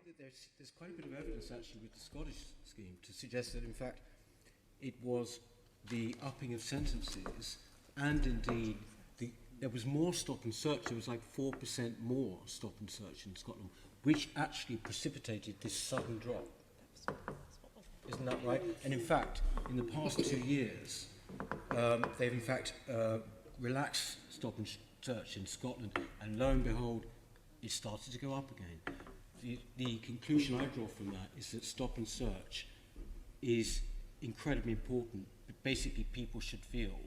that there's quite a bit of evidence actually with the Scottish scheme to suggest that in fact it was the upping of sentences and indeed there was more stop and search. There was like 4% more stop and search in Scotland, which actually precipitated this sudden drop. Isn't that right? And in fact, in the past 2 years, they've in fact relaxed stop and search in Scotland, and lo and behold, it started to go up again. The conclusion I draw from that is that stop and search is incredibly important, but basically people should feel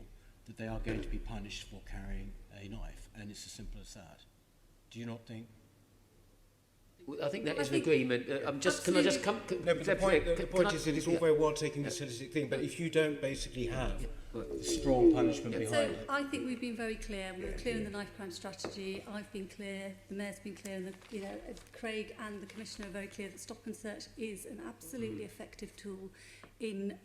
that they are going to be punished for carrying a knife, and it's as simple as that. Do you not think? I think there is an agreement. Can I just come? No, but the point is that it's all very well taking the statistic thing, but if you don't basically have strong punishment behind it. I think we've been very clear. We were clear in the knife crime strategy. I've been clear. The Mayor's been clear, and Craig and the Commissioner are very clear that stop and search is an absolutely effective tool in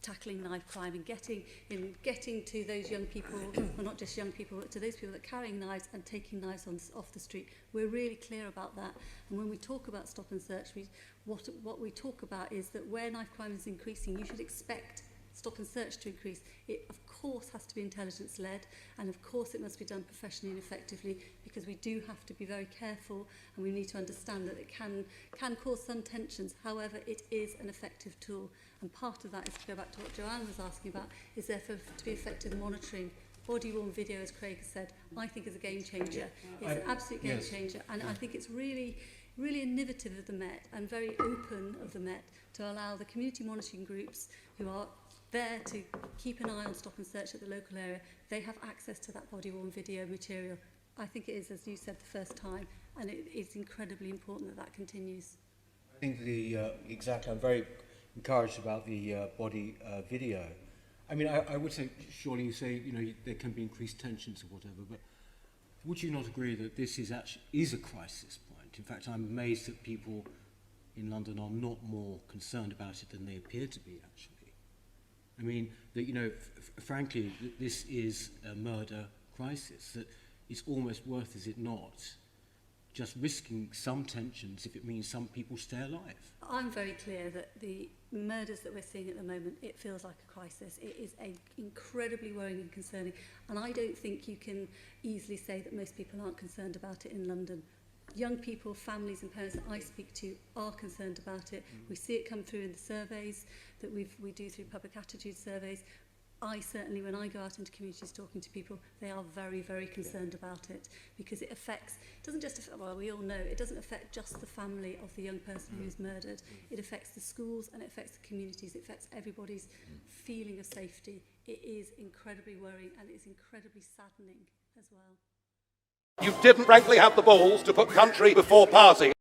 tackling knife crime and getting to those young people, well not just young people, but to those people that are carrying knives and taking knives off the street. We're really clear about that. And when we talk about stop and search, what we talk about is that where knife crime is increasing, you should expect stop and search to increase. It of course has to be intelligence led, and of course it must be done professionally and effectively, because we do have to be very careful, and we need to understand that it can cause some tensions. However, it is an effective tool, and part of that is to go back to what Joanne was asking about, is there to be effective monitoring. Body-worn video, as Craig has said, I think is a game changer. It's an absolute game changer, and I think it's really innovative of the Met and very open of the Met to allow the community monitoring groups who are there to keep an eye on stop and search at the local area. They have access to that body-worn video material. I think it is, as you said, the first time, and it's incredibly important that continues. I think exactly. I'm very encouraged about the body video. I mean, I would say, surely you say, there can be increased tensions or whatever, but would you not agree that this is a crisis point? In fact, I'm amazed that people in London are not more concerned about it than they appear to be, actually. I mean, that frankly, this is a murder crisis, that it's almost worth, is it not, just risking some tensions if it means some people stay alive. I'm very clear that the murders that we're seeing at the moment, it feels like a crisis. It is incredibly worrying and concerning, and I don't think you can easily say that most people aren't concerned about it in London. Young people, families and parents that I speak to are concerned about it. We see it come through in the surveys that we do through public attitude surveys. I certainly, when I go out into communities talking to people, they are very, very concerned about it, because it doesn't just affect, well, we all know, it doesn't affect just the family of the young person who is murdered. It affects the schools and it affects the communities. It affects everybody's feeling of safety. It is incredibly worrying, and it's incredibly saddening as well. You didn't frankly have the balls to put country before party.